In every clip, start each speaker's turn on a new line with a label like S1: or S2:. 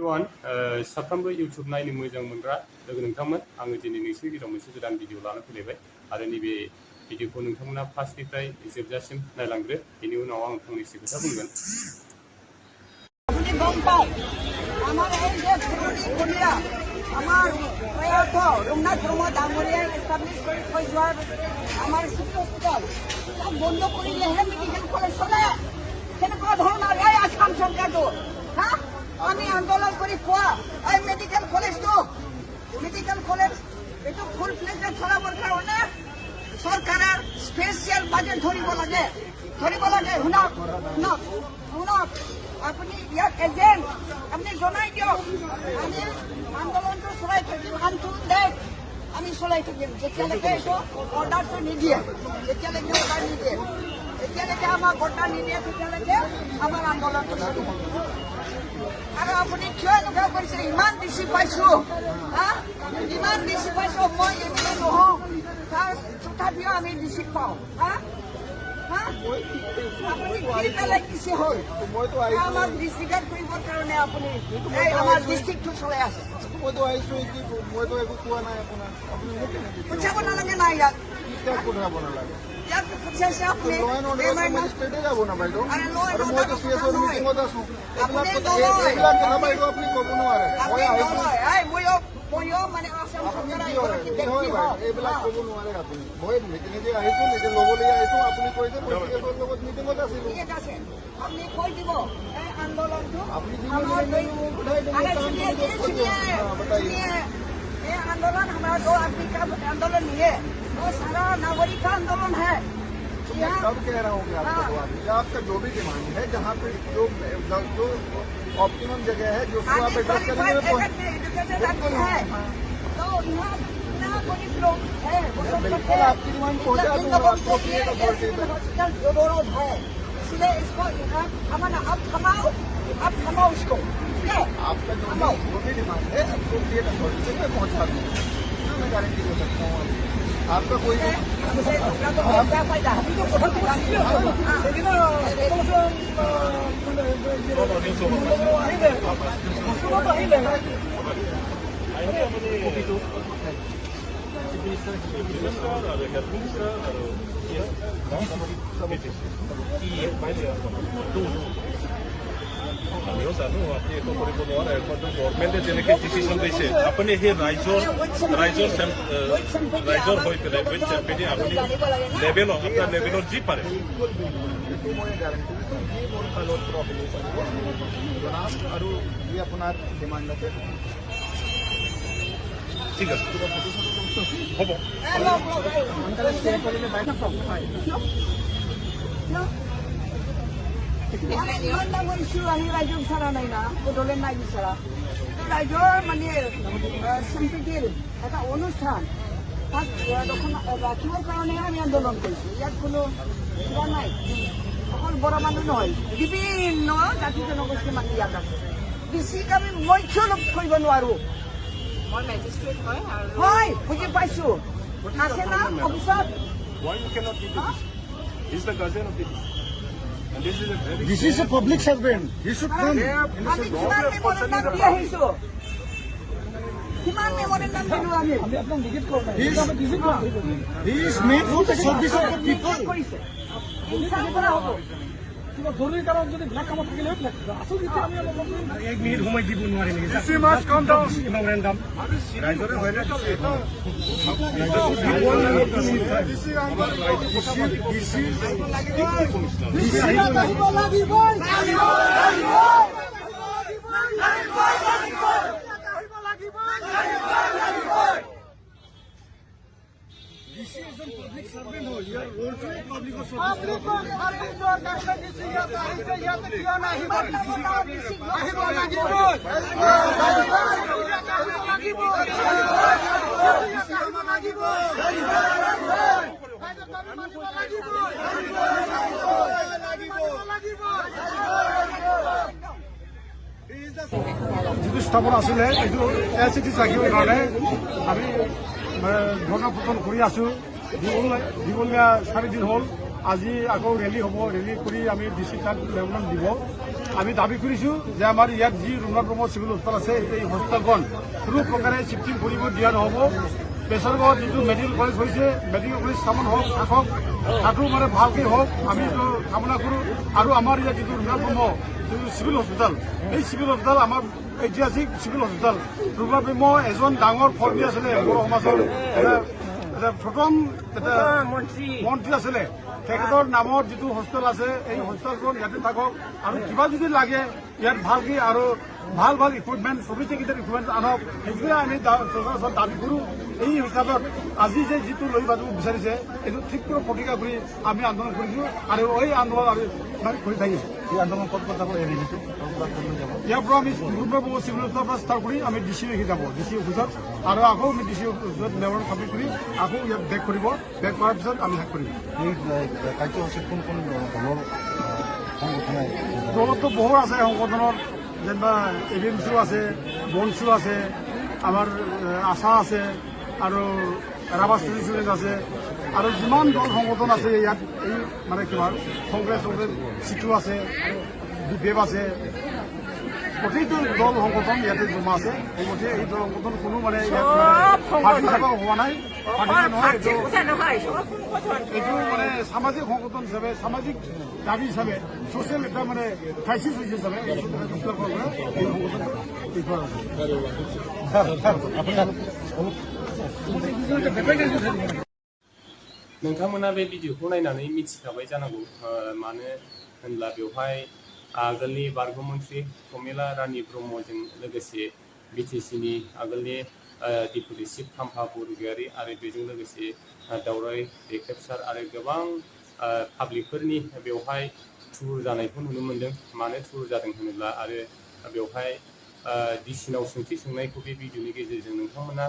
S1: Everyone साफ्रोमबो YouTube नायनो मोजां मोनग्रा लोगो नोंथांमोन आङो दिनै नोंसोरनि गेजेराव मोनसे गोदान भिडिअ लाना फैलायबाय आरो नैबे भिडिअखौ नोंथांमोना फार्स्टनिफ्राय जोबजासिम नायलांदो बेनि उनाव आं फंनैसो खोथा बुंगोन।
S2: আমার এই যে পুরুলিয়া আমার প্রয়াত রঘুনাথ ব্রহ্ম ডাঙরিয়া এস্টাবলিশ করে থৈ যোৱাৰ আমাৰ চিকিৎসক তাক বন্ধ কৰিলেহে মেডিকেল কলেজ চলে। কেনেকুৱা ধৰণৰ এই আসাম চৰকাৰটো হা আমি আন্দোলন কৰি পোৱা এই মেডিকেল কলেজটো এইটো ফুল প্লেজে চলাবৰ কাৰণে চৰকাৰে স্পেচিয়েল বাজেট ধৰিব লাগে শুনক আপুনি ইয়াত এজেণ্ট আপুনি জনাই দিয়ক আমি আন্দোলনটো চলাই থাকিম আনটোন দেশ আমি চলাই থাকিম যেতিয়ালৈকে এইটো অৰ্ডাৰটো নিদিয়ে যেতিয়ালৈকে আমাক অৰ্ডাৰ নিদিয়ে তেতিয়ালৈকে আমাৰ আন্দোলনটো চলিব। আৰু আপুনি কিয় এনেকুৱা কৰিছে ইমান বেছি পাইছো ইমান বেছি পাইছো মই এনে নহওঁ তাৰ তথাপিও আমি বেছি পাওঁ আপুনি কি পেলাই কিছু হ'ল আমাক ডিষ্ট্ৰিক্টত কৰিবৰ কাৰণে আপুনি আমাৰ ডিষ্ট্ৰিক্টটো চলাই আছে।
S3: মইতো আহিছো মইতো একো কোৱা নাই আপোনাক আপুনি
S2: পঠিয়াব নালাগে নাই ইয়াত
S3: পঠাব নালাগে
S2: ইয়াত পঠিয়াইছে আপুনি
S3: ষ্টেটে যাব না বাইদেউ আৰু মইতো চিএছৰ মিটিঙত আছো এইবিলাক কথা বাইদেউ আপুনি ক'ব নোৱাৰে মই আহিছো
S2: ময়ো মানে আসাম চৰকাৰৰ
S3: এইবিলাক ক'ব নোৱাৰে আপুনি মই নিজে আহিছো নিজে ল'বলৈ আহিছো আপুনি কৈছে মই চিএছৰ লগত মিটিঙত আছিলো
S2: ঠিক আছে আপুনি কৈ দিব এই আন্দোলনটো
S3: আপুনি
S2: ये आंदोलन हमारा दो आदमी का आंदोलन नहीं है वो सारा नागरिक का आंदोलन है।
S3: सब कह रहा हूँ कि आपका जो भी डिमांड है जहाँ पे जो ऑप्टिमम जगह है जो आप एड्रेस करने में
S2: है तो यहाँ गरीब लोग है
S3: बिल्कुल आपकी डिमांड पहुँचा दूंगा
S2: हॉस्पिटल जरूरत है इसलिए इसको अब थमाओ इसको
S3: आपका जो भी डिमांड है आपको स्टेट अथॉरिटी में पहुँचा दूंगा मैं गारंटी दे सकता हूँ आपका कोई
S4: গভৰ্ণমেণ্টে যেনেকৈ ডিচিশ্যন লৈছে আপুনি সেই ৰাইজৰ হৈ পেলাই উইথ চেম্পেনি আপুনি আপোনাৰ লেভেলত যি পাৰে
S3: আৰু যি আপোনাৰ ডিমাণ্ড আছে
S4: ঠিক আছে হ'ব।
S2: ইমান ডাঙৰ ইছ্যু আহি ৰাইজক বিচৰা নাই না বড়োলেণ্ড নাই বিচৰা ৰাইজৰ মানে সম্প্ৰীতিৰ এটা অনুষ্ঠান তাক ৰাখিবৰ কাৰণে আমি আন্দোলন কৰিছোঁ। ইয়াত কোনো কিবা নাই অকল বড়ো মানুহ নহয় বিভিন্ন জাতি জনগোষ্ঠীৰ মানুহ ইয়াত আছে বেছিক আমি মই কিয় লগ কৰিব নোৱাৰোঁ হয় বুজি পাইছোঁ আছে না অফিচত
S3: This is a public servant. He should come.
S2: আমি কিমান মেমোৰেণ্ডাম দি আহিছোঁ কিমান মেমোৰেণ্ডাম দিলোঁ আমি
S3: He is made for the service of the people.
S2: কৰিছে ইনচাল কৰা হ'ব
S3: জৰুৰী কাৰণ যদি ব্লেক কামত থাকিলে আচল যেতিয়া আমি
S5: এক মিনিট সময় দিব নোৱাৰি নেকি মেমোৰেণ্ডাম ৰাইজৰে হয় যিটো স্থাপন আছিলে এইটো LCT ৰাখিবৰ কাৰণে আমি ধৰ্ণা প্ৰদান কৰি আছোঁ। দীঘলীয়া 4 দিন হ'ল। আজি আকৌ ৰেলী হ'ব, ৰেলী কৰি আমি ডিচি তাত নিবেদন দিব আমি দাবী কৰিছোঁ যে আমাৰ ইয়াত যি ৰঘুনাথ ব্ৰহ্ম চিভিল হস্পিটেল আছে এই হস্পিটেলখন কোনো প্ৰকাৰে শিফটিং কৰিব দিয়া নহ'ব। বেচৰগাঁৱত যিটো মেডিকেল কলেজ হৈছে মেডিকেল কলেজ স্থাপন হওক থাকক তাতো মানে ভালকৈ হওক আমি কামনা কৰোঁ। আৰু আমাৰ ইয়াত যিটো ৰঘুনাথ ব্ৰহ্ম যিটো চিভিল হস্পিটেল এই চিভিল হস্পিটেল আমাৰ ঐতিহাসিক চিভিল হস্পিটেল। ৰঘুনাথ ব্ৰহ্ম এজন ডাঙৰ কৰ্মী আছিলে বড়ো সমাজৰ এটা প্ৰথম এটা মন্ত্ৰী আছিলে। তেখেতৰ নামত যিটো হস্পিটেল আছে এই হস্পিটেলখন ইয়াতে থাকক আৰু কিবা যদি লাগে ইয়াত ভালকৈ আৰু ভাল ভাল ইকুইপমেণ্ট চফিষ্টিকেটেড ইকুইপমেণ্ট আনক সেইটোৱে আমি চৰকাৰৰ ওচৰত দাবী কৰোঁ। এই হিচাপত আজি যে যিটো লৈ যাব বিচাৰিছে এইটো তীব্ৰ প্ৰতিক্ৰিয়া কৰি আমি আন্দোলন কৰিছোঁ আৰু এই আন্দোলন আমি কৰি থাকিছোঁ। এই আন্দোলন ক'ত যাব ইয়াৰ পৰা আমি ৰঘুনাথ ব্ৰহ্ম চিভিল হস্পিটেলৰ পৰা ষ্টাৰ্ট কৰি আমি DC লৈকে যাব DC অফিচত আৰু আকৌ আমি DC অফিচত মেমৰ চাবমিট কৰি আকৌ ইয়াত বেক কৰিব। বেক কৰাৰ পিছত আমি শেষ কৰিম।
S3: এই কাৰ্যসূচীত কোন কোন দলৰ সংগঠনে
S5: দলতো বহু আছে সংগঠনৰ যেনিবা ABMCও আছে বনচু আছে আমাৰ আশা আছে আৰু ৰাভা ষ্টুডেণ্ট আছে আৰু যিমান দল সংগঠন আছে ইয়াত এই মানে কিবা কংগ্ৰেছ চিটু আছে BPF আছে প্ৰতিটো দল সংগঠন ইয়াতে জমা আছে। এই গতিকে এই দল সংগঠন কোনো মানে হোৱা নাই এইটো মানে সামাজিক সংগঠন হিচাপে সামাজিক দাবী হিচাপে ছ'চিয়েল এটা মানে ক্ৰাইচিছ হৈছে হিচাপে এই সংগঠনটো
S1: नोंथांमोना बे भिडिअखौ नायनानै मिथिखाबाय जानांगौ मानो होनब्ला बेवहाय आगोलनि बारग' मन्त्रि प्रमिला रानी ब्रह्मजों लोगोसे BTCनि आगोलनि डिपुटि चिफ खाम्फा बरगयारि आरो बेजों लोगोसे दावराय देख्रेब सार आरो गोबां पाब्लिकफोरनि बेवहाय थुबुर जानायखौ नुनो मोन्दों। मानो थुबुर जादों होनोब्ला आरो बेवहाय DCनाव सोंथि सोंनायखौ बे भिडिअनि गेजेरजों नोंथांमोना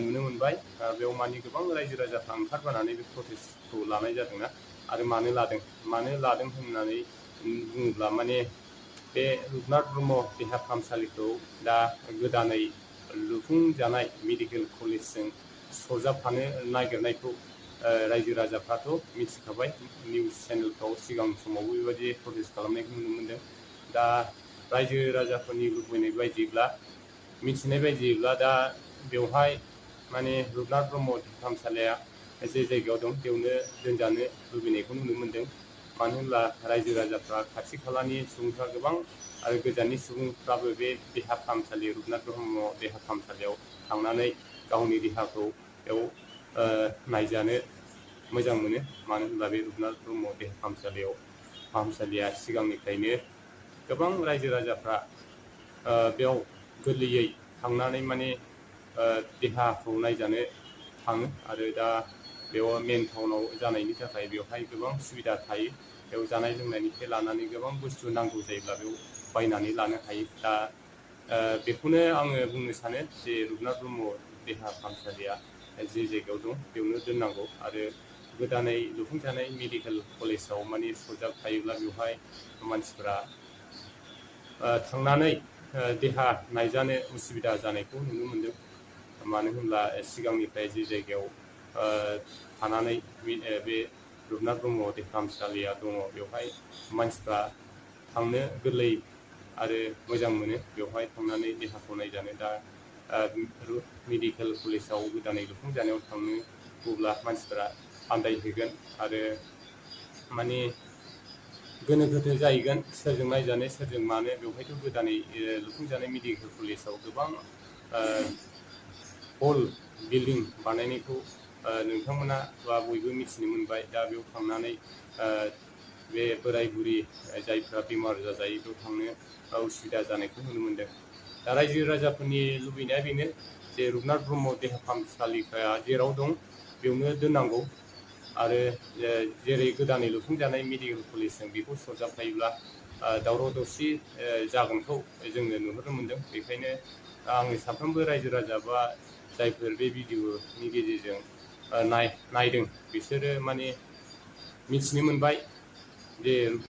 S1: नुनो मोनबाय। बेयाव माने गोबां रायजो राजाफ्रा ओंखारबोनानै बे प्रटेस्टखौ लानाय जादोंना आरो मानो लादों होननानै बुङोब्ला माने बे रघुनाथ ब्रह्म देहा फाहामसालिखौ दा गोदानै लुफुंजानाय मेडिकेल कलेजजों सरजाबफानो नागिरनायखौ रायजो राजाफ्राथ' मिथिखाबाय। निउस चेनेलफ्राव सिगां समावबो बेबायदि प्रटेस्ट खालामनायखौ नुनो मोन्दों। दा रायजो राजाफोरनि लुबैनाय बायदिब्ला मिथिनाय बायदिब्ला दा बेवहाय माने रघुनाथ ब्रह्म फाहामसालिया जे जायगायाव दं बेयावनो दोनजानो लुबैनायखौ नुनो मोन्दों। मानो होनब्ला रायजो राजाफ्रा खाथि खालानि सुबुंफ्रा गोबां आरो गोजाननि सुबुंफ्राबो बे देहा फाहामसालि रघुनाथ ब्रह्म देहा फाहामसालियाव थांनानै गावनि देहाखौ बेयाव नायजानो मोजां मोनो। मानो होनब्ला बे रघुनाथ ब्रह्म देहा फाहामसालिया सिगांनिफ्रायनो गोबां रायजो राजाफ्रा बेयाव गोरलैयै थांनानै माने देहाखौ नायजानो थाङो आरो दा बेयाव मेन टाउनाव जानायनि थाखाय बेवहाय गोबां सुबिदा थायो। बेयाव जानाय लोंनायनिफ्राय लानानै गोबां बुस्थु नांगौ जायोब्ला बेयाव बायनानै लानो हायो। दा बेखौनो आङो बुंनो सानो जे रघुनाथ ब्रह्म देहा फाहामसालिया जे जायगायाव दं बेयावनो दोननांगौ आरो गोदानै लुफुंजानाय मेडिकेल कलेजाव माने सरजाबफायोब्ला बेवहाय मानसिफ्रा थांनानै देहा नायजानो उसुबिदा जानायखौ नुनो मोन्दों। मानो होनब्ला सिगांनिफ्राय जे जायगायाव थानानै बे रघुनाथ ब्रह्म देहा फाहामसालिया दङ बेवहाय मानसिफ्रा थांनो गोरलै आरो मोजां मोनो बेवहाय थांनानै देहाखौ नायजानो। दा मेडिकेल कलेजाव गोदानै लुफुंजानायाव थांनोब्ला मानसिफ्रा आन्दायहैगोन आरो माने गोनो गोथो जाहैगोन सोरजों नायजानो सोरजों मानो। बेवहायथ' गोदानै लुफुंजानाय मेडिकेल कलेजाव गोबां हल बिल्डिं बानायनायखौ नोंथांमोना बा बयबो मिथिनो मोनबाय। दा बेयाव थांनानै बे बोराय बुरि जायफ्रा बेमार जाजायो बेयाव थांनो उसुबिदा जानायखौ नुनो मोन्दों। दा रायजो राजाफोरनि लुबैनाया बेनो जे रघुनाथ ब्रह्म देहा फाहामसालिया जेराव दं बेयावनो दोननांगौ आरो जेरै गोदानै लुफुंजानाय मेडिकेल कलेजजों बेखौ सरजाबफायोब्ला दावराव दावसि जागोनखौ जोङो नुहुरनो मोन्दों। बेखायनो आङो साफ्रोमबो रायजो राजा बा जायफोर बे भिडिअनि गेजेरजों नायदों बिसोरो माने मिथिनो मोनबाय जे